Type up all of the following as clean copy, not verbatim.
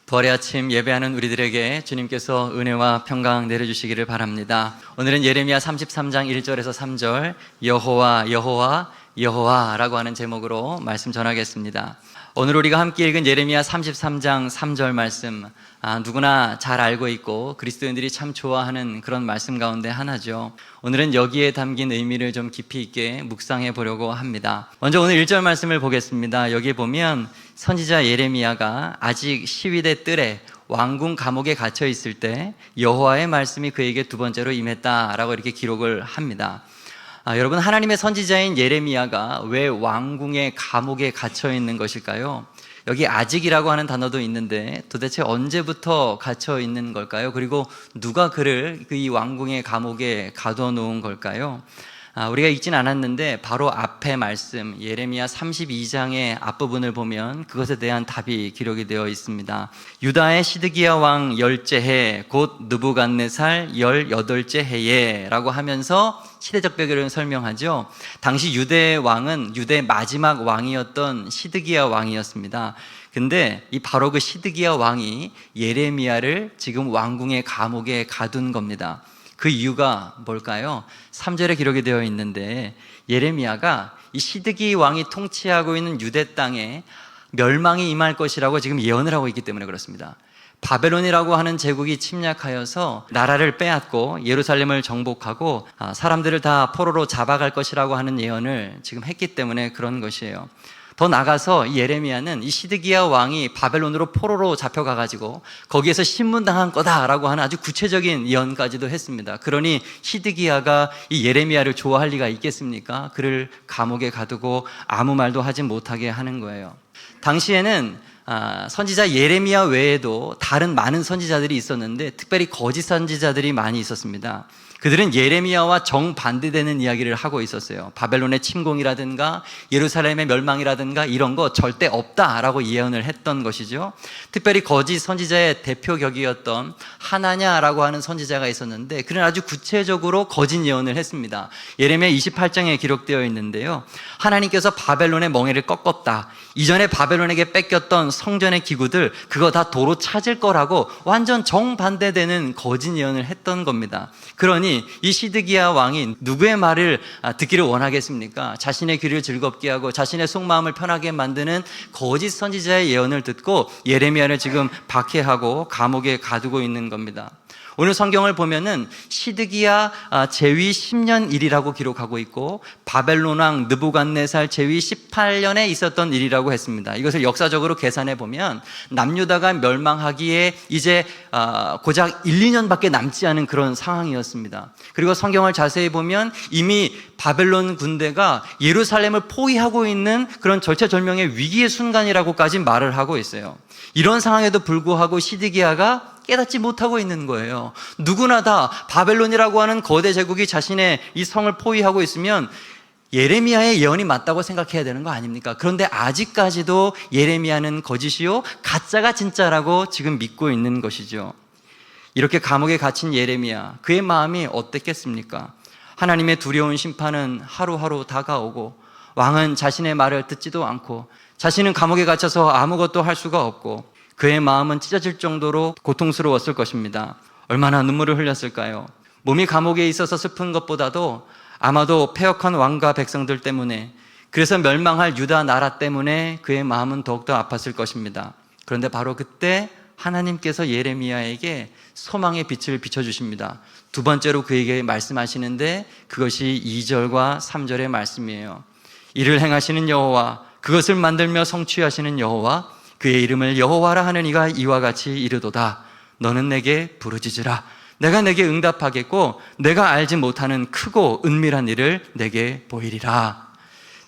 부활의 아침 예배하는 우리들에게 주님께서 은혜와 평강 내려주시기를 바랍니다. 오늘은 예레미야 33장 1절에서 3절 여호와 여호와 여호와라고 하는 제목으로 말씀 전하겠습니다. 오늘 우리가 함께 읽은 예레미야 33장 3절 말씀, 누구나 잘 알고 있고 그리스도인들이 참 좋아하는 그런 말씀 가운데 하나죠. 오늘은 여기에 담긴 의미를 좀 깊이 있게 묵상해 보려고 합니다. 먼저 오늘 1절 말씀을 보겠습니다. 여기 보면 선지자 예레미야가 아직 시위대 뜰에 왕궁 감옥에 갇혀 있을 때 여호와의 말씀이 그에게 두 번째로 임했다라고 이렇게 기록을 합니다. 여러분, 하나님의 선지자인 예레미야가 왜 왕궁의 감옥에 갇혀 있는 것일까요? 여기 아직이라고 하는 단어도 있는데 도대체 언제부터 갇혀 있는 걸까요? 그리고 누가 그를 이 왕궁의 감옥에 가둬놓은 걸까요? 우리가 읽진 않았는데 바로 앞에 말씀 예레미야 32장의 앞부분을 보면 그것에 대한 답이 기록이 되어 있습니다. 유다의 시드기야 왕 10째 해 곧 느부갓네살 18째 해에 라고 하면서 시대적 배경을 설명하죠. 당시 유대 왕은 유대 마지막 왕이었던 시드기야 왕이었습니다. 근데 바로 그 시드기야 왕이 예레미야를 지금 왕궁의 감옥에 가둔 겁니다. 그 이유가 뭘까요? 3절에 기록이 되어 있는데 예레미야가 이 시드기 왕이 통치하고 있는 유대 땅에 멸망이 임할 것이라고 지금 예언을 하고 있기 때문에 그렇습니다. 바벨론이라고 하는 제국이 침략하여서 나라를 빼앗고 예루살렘을 정복하고 사람들을 다 포로로 잡아갈 것이라고 하는 예언을 지금 했기 때문에 그런 것이에요. 더 나가서 이 예레미야는 이 시드기야 왕이 바벨론으로 포로로 잡혀가가지고 거기에서 신문당한 거다라고 하는 아주 구체적인 예언까지도 했습니다. 그러니 시드기야가 이 예레미야를 좋아할 리가 있겠습니까? 그를 감옥에 가두고 아무 말도 하지 못하게 하는 거예요. 당시에는 선지자 예레미야 외에도 다른 많은 선지자들이 있었는데 특별히 거짓 선지자들이 많이 있었습니다. 그들은 예레미야와 정반대되는 이야기를 하고 있었어요. 바벨론의 침공이라든가 예루살렘의 멸망이라든가 이런 거 절대 없다라고 예언을 했던 것이죠. 특별히 거짓 선지자의 대표격이었던 하나냐라고 하는 선지자가 있었는데 그는 아주 구체적으로 거짓 예언을 했습니다. 예레미야 28장에 기록되어 있는데요, 하나님께서 바벨론의 멍에를 꺾었다, 이전에 바벨론에게 뺏겼던 성전의 기구들 그거 다 도로 찾을 거라고 완전 정반대되는 거짓 예언을 했던 겁니다. 그러니 이 시드기야 왕이 누구의 말을 듣기를 원하겠습니까? 자신의 귀를 즐겁게 하고 자신의 속마음을 편하게 만드는 거짓 선지자의 예언을 듣고 예레미야를 지금 박해하고 감옥에 가두고 있는 겁니다. 오늘 성경을 보면은 시드기야 제위 10년 일이라고 기록하고 있고 바벨론 왕 느부갓네살 제위 18년에 있었던 일이라고 했습니다. 이것을 역사적으로 계산해 보면 남유다가 멸망하기에 이제 고작 1, 2년밖에 남지 않은 그런 상황이었습니다. 그리고 성경을 자세히 보면 이미 바벨론 군대가 예루살렘을 포위하고 있는 그런 절체절명의 위기의 순간이라고까지 말을 하고 있어요. 이런 상황에도 불구하고 시드기야가 깨닫지 못하고 있는 거예요. 누구나 다 바벨론이라고 하는 거대 제국이 자신의 이 성을 포위하고 있으면 예레미야의 예언이 맞다고 생각해야 되는 거 아닙니까? 그런데 아직까지도 예레미야는 거짓이요 가짜가 진짜라고 지금 믿고 있는 것이죠. 이렇게 감옥에 갇힌 예레미야, 그의 마음이 어땠겠습니까? 하나님의 두려운 심판은 하루하루 다가오고 왕은 자신의 말을 듣지도 않고 자신은 감옥에 갇혀서 아무것도 할 수가 없고 그의 마음은 찢어질 정도로 고통스러웠을 것입니다. 얼마나 눈물을 흘렸을까요? 몸이 감옥에 있어서 슬픈 것보다도 아마도 패역한 왕과 백성들 때문에, 그래서 멸망할 유다 나라 때문에 그의 마음은 더욱더 아팠을 것입니다. 그런데 바로 그때 하나님께서 예레미야에게 소망의 빛을 비춰주십니다. 두 번째로 그에게 말씀하시는데 그것이 2절과 3절의 말씀이에요. 이를 행하시는 여호와, 그것을 만들며 성취하시는 여호와, 그의 이름을 여호와라 하는 이가 이와 같이 이르도다. 너는 내게 부르짖으라. 내가 내게 응답하겠고 내가 알지 못하는 크고 은밀한 일을 내게 보이리라.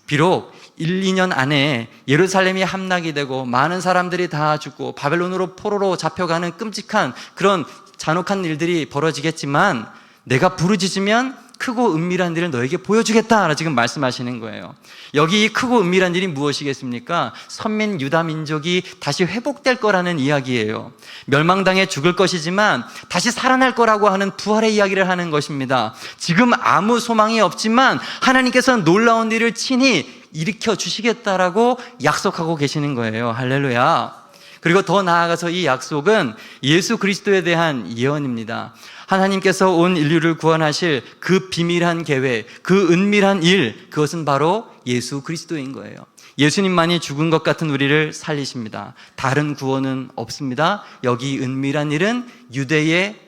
비록 1, 2년 안에 예루살렘이 함락이 되고 많은 사람들이 다 죽고 바벨론으로 포로로 잡혀가는 끔찍한 그런 잔혹한 일들이 벌어지겠지만 내가 부르짖으면 크고 은밀한 일을 너에게 보여주겠다 지금 말씀하시는 거예요. 여기 이 크고 은밀한 일이 무엇이겠습니까? 선민 유다 민족이 다시 회복될 거라는 이야기예요. 멸망당해 죽을 것이지만 다시 살아날 거라고 하는 부활의 이야기를 하는 것입니다. 지금 아무 소망이 없지만 하나님께서는 놀라운 일을 친히 일으켜 주시겠다라고 약속하고 계시는 거예요. 할렐루야. 그리고 더 나아가서 이 약속은 예수 그리스도에 대한 예언입니다. 하나님께서 온 인류를 구원하실 그 비밀한 계획, 그 은밀한 일, 그것은 바로 예수 그리스도인 거예요. 예수님만이 죽은 것 같은 우리를 살리십니다. 다른 구원은 없습니다. 여기 은밀한 일은 유대의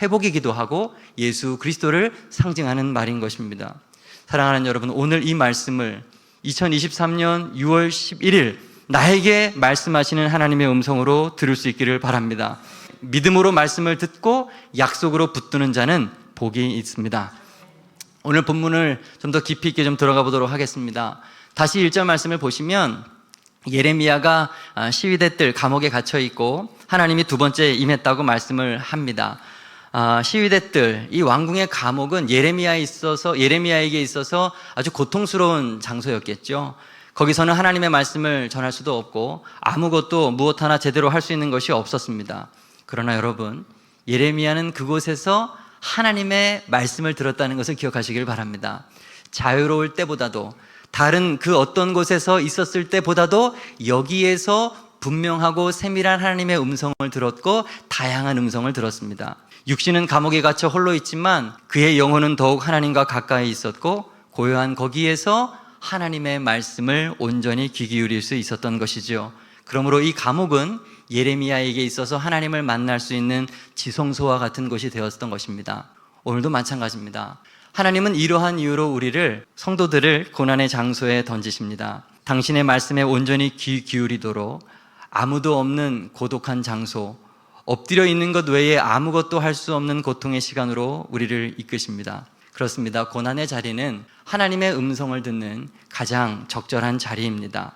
회복이기도 하고 예수 그리스도를 상징하는 말인 것입니다. 사랑하는 여러분, 오늘 이 말씀을 2023년 6월 11일 나에게 말씀하시는 하나님의 음성으로 들을 수 있기를 바랍니다. 믿음으로 말씀을 듣고 약속으로 붙드는 자는 복이 있습니다. 오늘 본문을 좀 더 깊이 있게 좀 들어가 보도록 하겠습니다. 다시 1절 말씀을 보시면 예레미야가 시위대들 감옥에 갇혀 있고 하나님이 두 번째 임했다고 말씀을 합니다. 시위대들, 이 왕궁의 감옥은 예레미야에게 있어서 아주 고통스러운 장소였겠죠. 거기서는 하나님의 말씀을 전할 수도 없고 아무것도 무엇 하나 제대로 할 수 있는 것이 없었습니다. 그러나 여러분, 예레미야는 그곳에서 하나님의 말씀을 들었다는 것을 기억하시길 바랍니다. 자유로울 때보다도, 다른 그 어떤 곳에서 있었을 때보다도 여기에서 분명하고 세밀한 하나님의 음성을 들었고 다양한 음성을 들었습니다. 육신은 감옥에 갇혀 홀로 있지만 그의 영혼은 더욱 하나님과 가까이 있었고 고요한 거기에서 하나님의 말씀을 온전히 귀 기울일 수 있었던 것이죠. 그러므로 이 감옥은 예레미야에게 있어서 하나님을 만날 수 있는 지성소와 같은 곳이 되었던 것입니다. 오늘도 마찬가지입니다. 하나님은 이러한 이유로 우리를, 성도들을 고난의 장소에 던지십니다. 당신의 말씀에 온전히 귀 기울이도록 아무도 없는 고독한 장소, 엎드려 있는 것 외에 아무것도 할 수 없는 고통의 시간으로 우리를 이끄십니다. 그렇습니다. 고난의 자리는 하나님의 음성을 듣는 가장 적절한 자리입니다.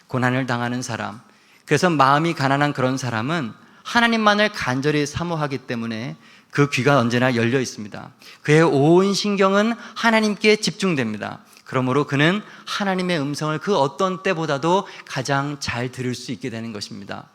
고난을 당하는 사람, 그래서 마음이 가난한 그런 사람은 하나님만을 간절히 사모하기 때문에 그 귀가 언제나 열려 있습니다. 그의 온 신경은 하나님께 집중됩니다. 그러므로 그는 하나님의 음성을 그 어떤 때보다도 가장 잘 들을 수 있게 되는 것입니다.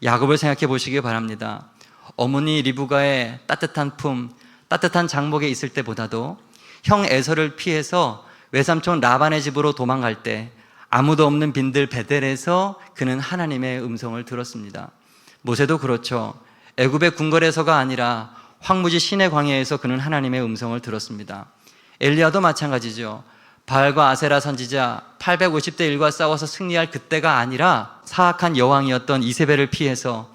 야곱을 생각해 보시기 바랍니다. 어머니 리브가의 따뜻한 품, 따뜻한 장목에 있을 때보다도 형 에서를 피해서 외삼촌 라반의 집으로 도망갈 때 아무도 없는 빈들 베델에서 그는 하나님의 음성을 들었습니다. 모세도 그렇죠. 애굽의 궁궐에서가 아니라 황무지 시내 광야에서 그는 하나님의 음성을 들었습니다. 엘리야도 마찬가지죠. 바알과 아세라 선지자 850대 1과 싸워서 승리할 그때가 아니라 사악한 여왕이었던 이세벨을 피해서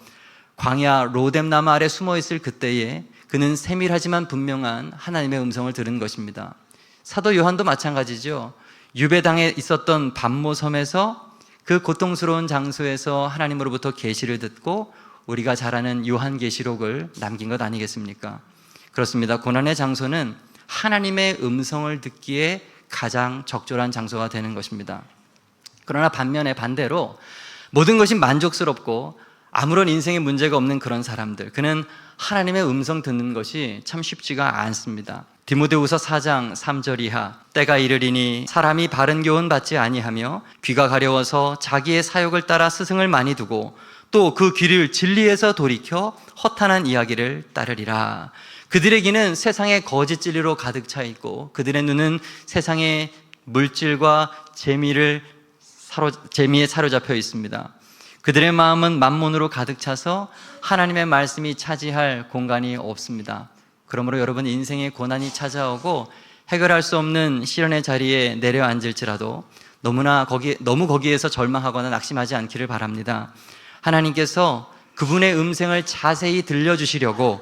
광야 로뎀나무 아래 숨어있을 그때에 그는 세밀하지만 분명한 하나님의 음성을 들은 것입니다. 사도 요한도 마찬가지죠. 유배당에 있었던 반모섬에서 그 고통스러운 장소에서 하나님으로부터 계시를 듣고 우리가 잘 아는 요한계시록을 남긴 것 아니겠습니까? 그렇습니다. 고난의 장소는 하나님의 음성을 듣기에 가장 적절한 장소가 되는 것입니다. 그러나 반대로 모든 것이 만족스럽고 아무런 인생에 문제가 없는 그런 사람들, 그는 하나님의 음성 듣는 것이 참 쉽지가 않습니다. 디모데후서 4장 3절 이하, 때가 이르리니 사람이 바른 교훈 받지 아니하며 귀가 가려워서 자기의 사욕을 따라 스승을 많이 두고 또 그 귀를 진리에서 돌이켜 허탄한 이야기를 따르리라. 그들의 귀는 세상의 거짓 진리로 가득 차 있고 그들의 눈은 세상의 물질과 재미에 사로잡혀 있습니다. 그들의 마음은 만몬으로 가득 차서 하나님의 말씀이 차지할 공간이 없습니다. 그러므로 여러분, 인생의 고난이 찾아오고 해결할 수 없는 시련의 자리에 내려앉을지라도 너무 거기에서 절망하거나 낙심하지 않기를 바랍니다. 하나님께서 그분의 음성을 자세히 들려주시려고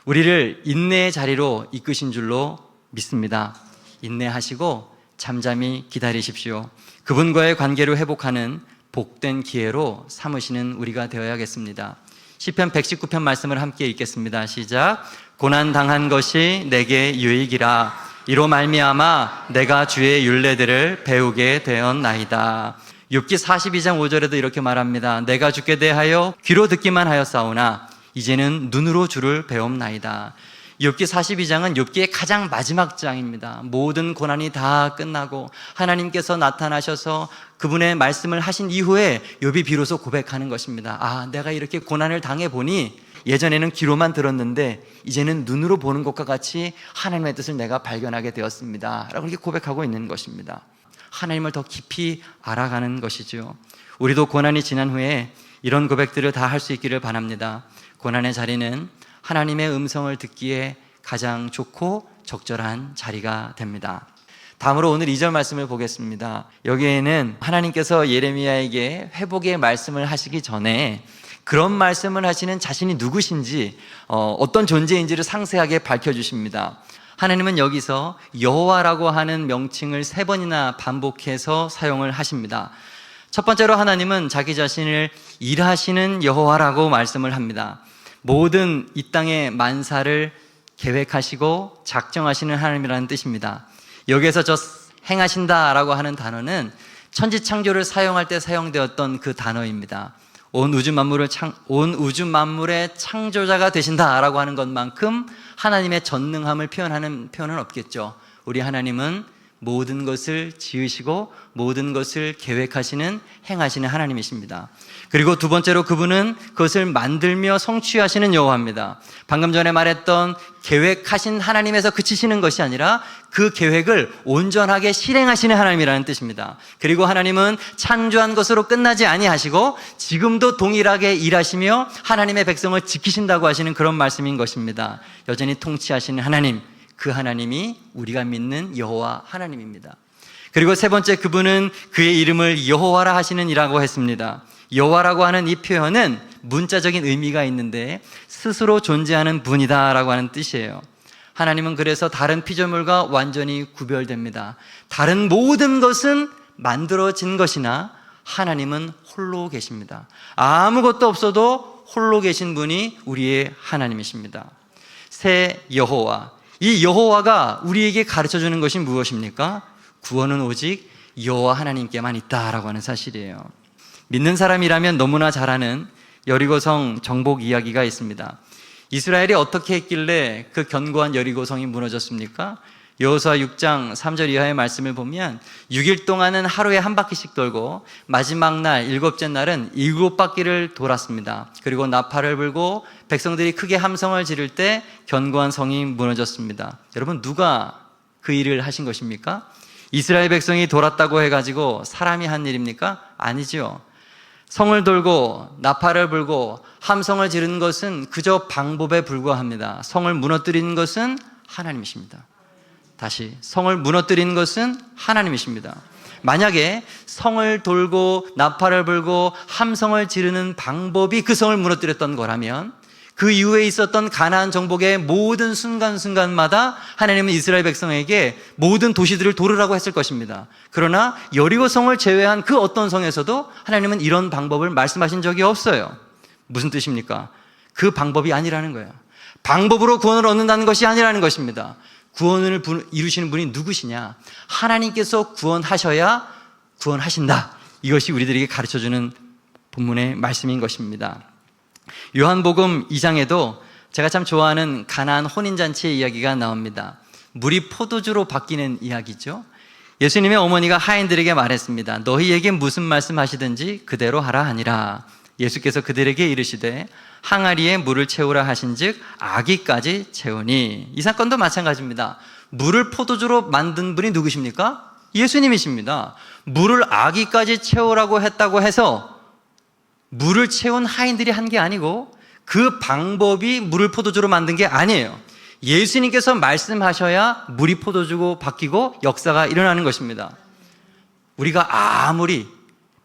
우리를 인내의 자리로 이끄신 줄로 믿습니다. 인내하시고 잠잠히 기다리십시오. 그분과의 관계를 회복하는 복된 기회로 삼으시는 우리가 되어야겠습니다. 시편 119편 말씀을 함께 읽겠습니다. 시작. 고난당한 것이 내게 유익이라. 이로 말미암아 내가 주의 율례들을 배우게 되었나이다. 욥기 42장 5절에도 이렇게 말합니다. 내가 주께 대하여 귀로 듣기만 하였사오나 이제는 눈으로 주를 배움나이다. 욥기 42장은 욥기의 가장 마지막 장입니다. 모든 고난이 다 끝나고 하나님께서 나타나셔서 그분의 말씀을 하신 이후에 욥이 비로소 고백하는 것입니다. 내가 이렇게 고난을 당해보니 예전에는 귀로만 들었는데 이제는 눈으로 보는 것과 같이 하나님의 뜻을 내가 발견하게 되었습니다 라고 이렇게 고백하고 있는 것입니다. 하나님을 더 깊이 알아가는 것이죠. 우리도 고난이 지난 후에 이런 고백들을 다 할 수 있기를 바랍니다. 고난의 자리는 하나님의 음성을 듣기에 가장 좋고 적절한 자리가 됩니다. 다음으로 오늘 2절 말씀을 보겠습니다. 여기에는 하나님께서 예레미야에게 회복의 말씀을 하시기 전에 그런 말씀을 하시는 자신이 누구신지 어떤 존재인지를 상세하게 밝혀주십니다. 하나님은 여기서 여호와라고 하는 명칭을 3번이나 반복해서 사용을 하십니다. 첫 번째로 하나님은 자기 자신을 일하시는 여호와라고 말씀을 합니다. 모든 이 땅의 만사를 계획하시고 작정하시는 하나님이라는 뜻입니다. 여기에서 저 행하신다라고 하는 단어는 천지창조를 사용할 때 사용되었던 그 단어입니다. 온 우주 만물의 창조자가 되신다라고 하는 것만큼 하나님의 전능함을 표현하는 표현은 없겠죠. 우리 하나님은 모든 것을 지으시고 모든 것을 계획하시는, 행하시는 하나님이십니다. 그리고 두 번째로 그분은 그것을 만들며 성취하시는 여호와입니다. 방금 전에 말했던 계획하신 하나님에서 그치시는 것이 아니라 그 계획을 온전하게 실행하시는 하나님이라는 뜻입니다. 그리고 하나님은 창조한 것으로 끝나지 아니하시고 지금도 동일하게 일하시며 하나님의 백성을 지키신다고 하시는 그런 말씀인 것입니다. 여전히 통치하시는 하나님, 그 하나님이 우리가 믿는 여호와 하나님입니다. 그리고 세 번째, 그분은 그의 이름을 여호와라 하시는 이라고 했습니다. 여호와라고 하는 이 표현은 문자적인 의미가 있는데 스스로 존재하는 분이다라고 하는 뜻이에요. 하나님은 그래서 다른 피조물과 완전히 구별됩니다. 다른 모든 것은 만들어진 것이나 하나님은 홀로 계십니다. 아무것도 없어도 홀로 계신 분이 우리의 하나님이십니다. 새 여호와, 이 여호와가 우리에게 가르쳐주는 것이 무엇입니까? 구원은 오직 여호와 하나님께만 있다라고 하는 사실이에요. 믿는 사람이라면 너무나 잘 아는 여리고성 정복 이야기가 있습니다. 이스라엘이 어떻게 했길래 그 견고한 여리고성이 무너졌습니까? 여호수아 6장 3절 이하의 말씀을 보면 6일 동안은 하루에 한 바퀴씩 돌고 마지막 날 7째 날은 7바퀴를 돌았습니다. 그리고 나팔을 불고 백성들이 크게 함성을 지를 때 견고한 성이 무너졌습니다. 여러분, 누가 그 일을 하신 것입니까? 이스라엘 백성이 돌았다고 해가지고 사람이 한 일입니까? 아니죠. 성을 돌고 나팔을 불고 함성을 지르는 것은 그저 방법에 불과합니다. 성을 무너뜨리는 것은 하나님이십니다. 다시, 성을 무너뜨리는 것은 하나님이십니다. 만약에 성을 돌고 나팔을 불고 함성을 지르는 방법이 그 성을 무너뜨렸던 거라면 그 이후에 있었던 가나안 정복의 모든 순간순간마다 하나님은 이스라엘 백성에게 모든 도시들을 도르라고 했을 것입니다. 그러나 여리고성을 제외한 그 어떤 성에서도 하나님은 이런 방법을 말씀하신 적이 없어요. 무슨 뜻입니까? 그 방법이 아니라는 거예요. 방법으로 구원을 얻는다는 것이 아니라는 것입니다. 구원을 이루시는 분이 누구시냐? 하나님께서 구원하셔야 구원하신다. 이것이 우리들에게 가르쳐주는 본문의 말씀인 것입니다. 요한복음 2장에도 제가 참 좋아하는 가나안 혼인잔치의 이야기가 나옵니다. 물이 포도주로 바뀌는 이야기죠. 예수님의 어머니가 하인들에게 말했습니다. 너희에게 무슨 말씀하시든지 그대로 하라 하니라. 예수께서 그들에게 이르시되 항아리에 물을 채우라 하신즉 아기까지 채우니. 이 사건도 마찬가지입니다. 물을 포도주로 만든 분이 누구십니까? 예수님이십니다. 물을 아기까지 채우라고 했다고 해서 물을 채운 하인들이 한 게 아니고 그 방법이 물을 포도주로 만든 게 아니에요. 예수님께서 말씀하셔야 물이 포도주로 바뀌고 역사가 일어나는 것입니다. 우리가 아무리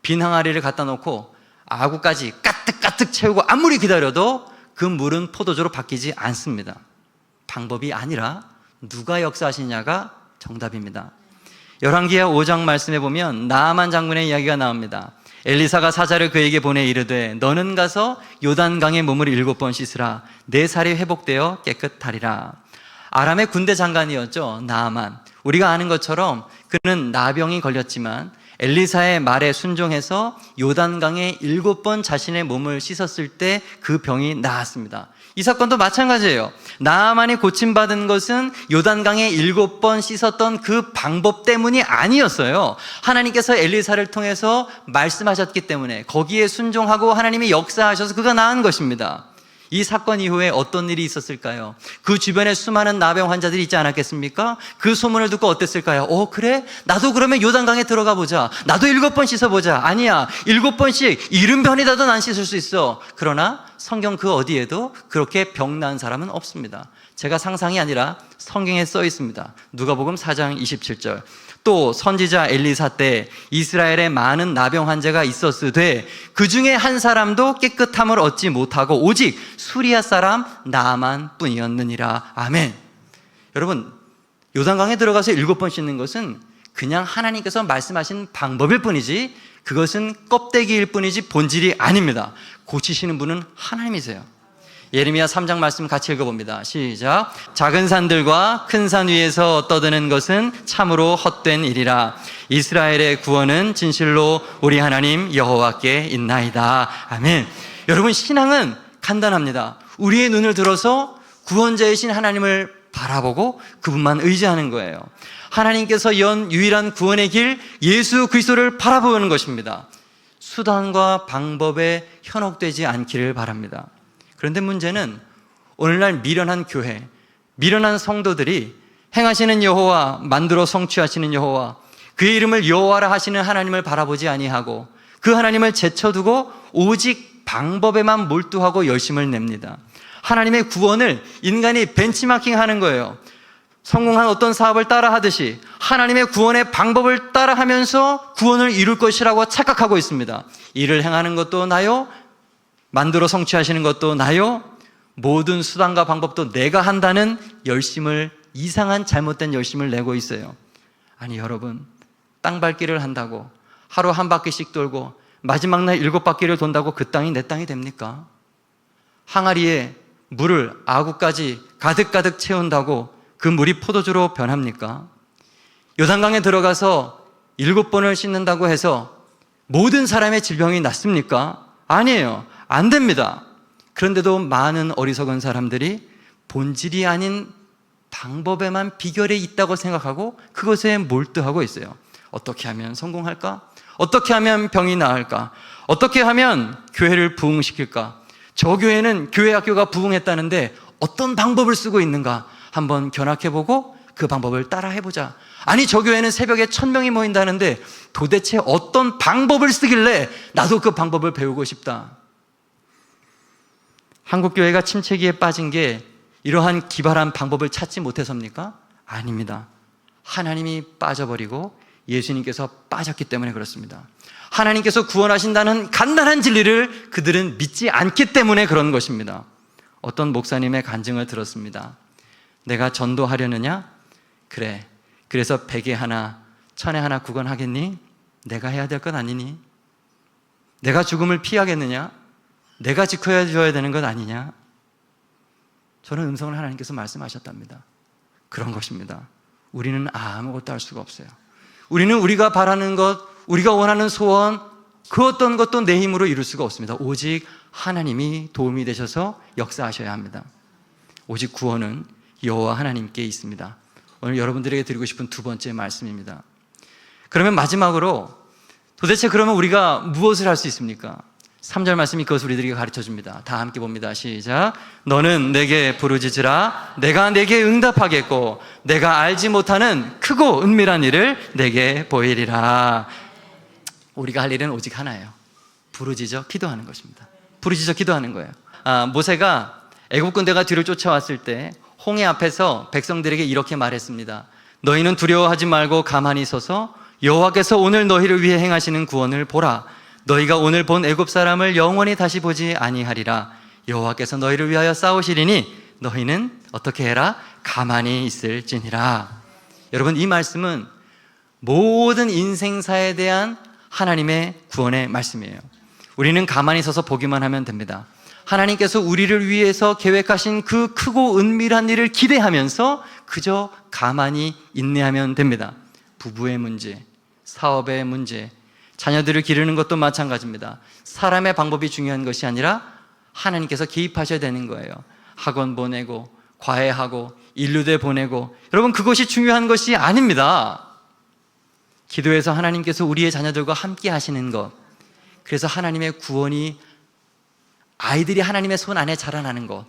빈 항아리를 갖다 놓고 아구까지 가득가득 채우고 아무리 기다려도 그 물은 포도주로 바뀌지 않습니다. 방법이 아니라 누가 역사하시냐가 정답입니다. 열왕기하 5장 말씀에 보면 나아만 장군의 이야기가 나옵니다. 엘리사가 사자를 그에게 보내 이르되 너는 가서 요단강에 몸을 7번 씻으라. 내 살이 회복되어 깨끗하리라. 아람의 군대 장관이었죠, 나아만. 우리가 아는 것처럼 그는 나병이 걸렸지만 엘리사의 말에 순종해서 요단강에 7번 자신의 몸을 씻었을 때 그 병이 나았습니다. 이 사건도 마찬가지예요. 나아만이 고침받은 것은 요단강에 7번 씻었던 그 방법 때문이 아니었어요. 하나님께서 엘리사를 통해서 말씀하셨기 때문에 거기에 순종하고 하나님이 역사하셔서 그가 나은 것입니다. 이 사건 이후에 어떤 일이 있었을까요? 그 주변에 수많은 나병 환자들이 있지 않았겠습니까? 그 소문을 듣고 어땠을까요? 그래? 나도 그러면 요단강에 들어가 보자. 나도 7번 씻어보자. 아니야, 7번씩 70번이라도 난 씻을 수 있어. 그러나 성경 그 어디에도 그렇게 병난 사람은 없습니다. 제가 상상이 아니라 성경에 써 있습니다. 누가복음 4장 27절. 또 선지자 엘리사 때 이스라엘에 많은 나병 환자가 있었으되 그 중에 한 사람도 깨끗함을 얻지 못하고 오직 수리아 사람 나만 뿐이었느니라. 아멘. 여러분, 요단강에 들어가서 7번 씻는 것은 그냥 하나님께서 말씀하신 방법일 뿐이지, 그것은 껍데기일 뿐이지 본질이 아닙니다. 고치시는 분은 하나님이세요. 예레미야 3장 말씀 같이 읽어봅니다. 시작. 작은 산들과 큰 산 위에서 떠드는 것은 참으로 헛된 일이라. 이스라엘의 구원은 진실로 우리 하나님 여호와께 있나이다. 아멘. 여러분, 신앙은 간단합니다. 우리의 눈을 들어서 구원자이신 하나님을 바라보고 그분만 의지하는 거예요. 하나님께서 연 유일한 구원의 길 예수 그리스도를 바라보는 것입니다. 수단과 방법에 현혹되지 않기를 바랍니다. 그런데 문제는 오늘날 미련한 교회, 미련한 성도들이 행하시는 여호와, 만들어 성취하시는 여호와, 그의 이름을 여호와라 하시는 하나님을 바라보지 아니하고 그 하나님을 제쳐두고 오직 방법에만 몰두하고 열심을 냅니다. 하나님의 구원을 인간이 벤치마킹하는 거예요. 성공한 어떤 사업을 따라하듯이 하나님의 구원의 방법을 따라하면서 구원을 이룰 것이라고 착각하고 있습니다. 일을 행하는 것도 나요, 만들어 성취하시는 것도 나요, 모든 수단과 방법도 내가 한다는 열심을, 이상한 잘못된 열심을 내고 있어요. 아니 여러분, 땅 밟기를 한다고 하루 한 바퀴씩 돌고 마지막 날 7바퀴를 돈다고 그 땅이 내 땅이 됩니까? 항아리에 물을 아구까지 가득가득 채운다고 그 물이 포도주로 변합니까? 요단강에 들어가서 7번을 씻는다고 해서 모든 사람의 질병이 낫습니까? 아니에요. 안 됩니다. 그런데도 많은 어리석은 사람들이 본질이 아닌 방법에만 비결이 있다고 생각하고 그것에 몰두하고 있어요. 어떻게 하면 성공할까? 어떻게 하면 병이 나을까? 어떻게 하면 교회를 부흥시킬까? 저 교회는 교회 학교가 부흥했다는데 어떤 방법을 쓰고 있는가? 한번 견학해보고 그 방법을 따라해보자. 아니, 저 교회는 새벽에 1000명이 모인다는데 도대체 어떤 방법을 쓰길래 나도 그 방법을 배우고 싶다. 한국교회가 침체기에 빠진 게 이러한 기발한 방법을 찾지 못해서입니까? 아닙니다. 하나님이 빠져버리고 예수님께서 빠졌기 때문에 그렇습니다. 하나님께서 구원하신다는 간단한 진리를 그들은 믿지 않기 때문에 그런 것입니다. 어떤 목사님의 간증을 들었습니다. 내가 전도하려느냐? 그래. 그래서 100에 하나, 1000에 하나 구건하겠니? 내가 해야 될 것 아니니? 내가 죽음을 피하겠느냐? 내가 지켜줘야 되는 것 아니냐? 저는 음성을 하나님께서 말씀하셨답니다. 그런 것입니다. 우리는 아무것도 할 수가 없어요. 우리는 우리가 바라는 것, 우리가 원하는 소원, 그 어떤 것도 내 힘으로 이룰 수가 없습니다. 오직 하나님이 도움이 되셔서 역사하셔야 합니다. 오직 구원은 여호와 하나님께 있습니다. 오늘 여러분들에게 드리고 싶은 두 번째 말씀입니다. 그러면 마지막으로 도대체 그러면 우리가 무엇을 할 수 있습니까? 3절 말씀이 그것을 우리들에게 가르쳐줍니다. 다 함께 봅니다. 시작. 너는 내게 부르짖으라. 내가 내게 응답하겠고 내가 알지 못하는 크고 은밀한 일을 내게 보이리라. 우리가 할 일은 오직 하나예요. 부르짖어 기도하는 것입니다. 부르짖어 기도하는 거예요. 모세가 애굽 군대가 뒤를 쫓아왔을 때 홍해 앞에서 백성들에게 이렇게 말했습니다. 너희는 두려워하지 말고 가만히 서서 여호와께서 오늘 너희를 위해 행하시는 구원을 보라. 너희가 오늘 본 애굽 사람을 영원히 다시 보지 아니하리라. 여호와께서 너희를 위하여 싸우시리니 너희는 어떻게 해라? 가만히 있을지니라. 여러분, 이 말씀은 모든 인생사에 대한 하나님의 구원의 말씀이에요. 우리는 가만히 서서 보기만 하면 됩니다. 하나님께서 우리를 위해서 계획하신 그 크고 은밀한 일을 기대하면서 그저 가만히 인내하면 됩니다. 부부의 문제, 사업의 문제, 자녀들을 기르는 것도 마찬가지입니다. 사람의 방법이 중요한 것이 아니라 하나님께서 개입하셔야 되는 거예요. 학원 보내고 과외하고 인류대 보내고, 여러분 그것이 중요한 것이 아닙니다. 기도해서 하나님께서 우리의 자녀들과 함께 하시는 것, 그래서 하나님의 구원이 아이들이 하나님의 손 안에 자라나는 것,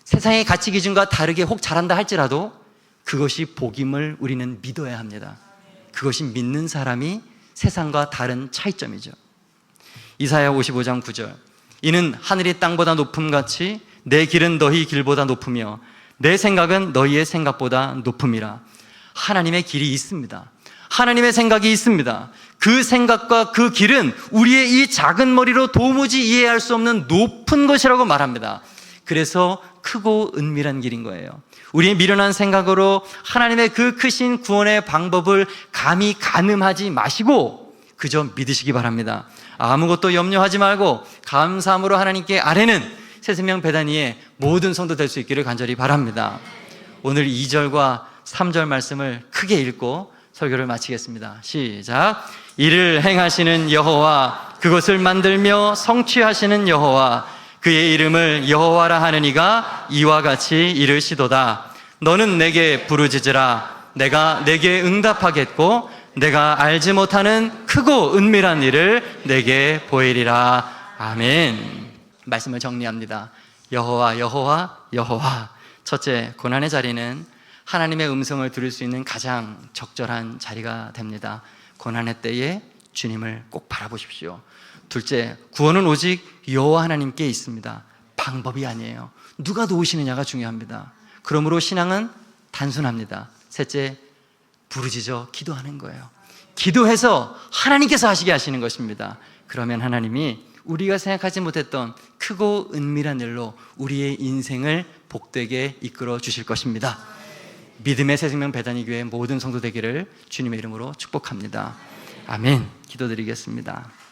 세상의 가치 기준과 다르게 혹 자란다 할지라도 그것이 복임을 우리는 믿어야 합니다. 그것이 믿는 사람이 세상과 다른 차이점이죠. 이사야 55장 9절, 이는 하늘이 땅보다 높음같이 내 길은 너희 길보다 높으며 내 생각은 너희의 생각보다 높음이라. 하나님의 길이 있습니다. 하나님의 생각이 있습니다. 그 생각과 그 길은 우리의 이 작은 머리로 도무지 이해할 수 없는 높은 것이라고 말합니다. 그래서 크고 은밀한 길인 거예요. 우리의 미련한 생각으로 하나님의 그 크신 구원의 방법을 감히 가늠하지 마시고 그저 믿으시기 바랍니다. 아무것도 염려하지 말고 감사함으로 하나님께 아뢰는 새생명 베다니의 모든 성도 될 수 있기를 간절히 바랍니다. 오늘 2절과 3절 말씀을 크게 읽고 설교를 마치겠습니다. 시작. 이를 행하시는 여호와, 그것을 만들며 성취하시는 여호와, 그의 이름을 여호와라 하는 이가 이와 같이 이르시도다. 너는 내게 부르짖으라. 내가 내게 응답하겠고 내가 알지 못하는 크고 은밀한 일을 내게 보이리라. 아멘. 말씀을 정리합니다. 여호와, 여호와, 여호와. 첫째, 고난의 자리는 하나님의 음성을 들을 수 있는 가장 적절한 자리가 됩니다. 고난의 때에 주님을 꼭 바라보십시오. 둘째, 구원은 오직 여호와 하나님께 있습니다. 방법이 아니에요. 누가 도우시느냐가 중요합니다. 그러므로 신앙은 단순합니다. 셋째, 부르짖어 기도하는 거예요. 기도해서 하나님께서 하시게 하시는 것입니다. 그러면 하나님이 우리가 생각하지 못했던 크고 은밀한 일로 우리의 인생을 복되게 이끌어 주실 것입니다. 믿음의 새생명 베다니 교회 모든 성도 되기를 주님의 이름으로 축복합니다. 아멘. 기도드리겠습니다.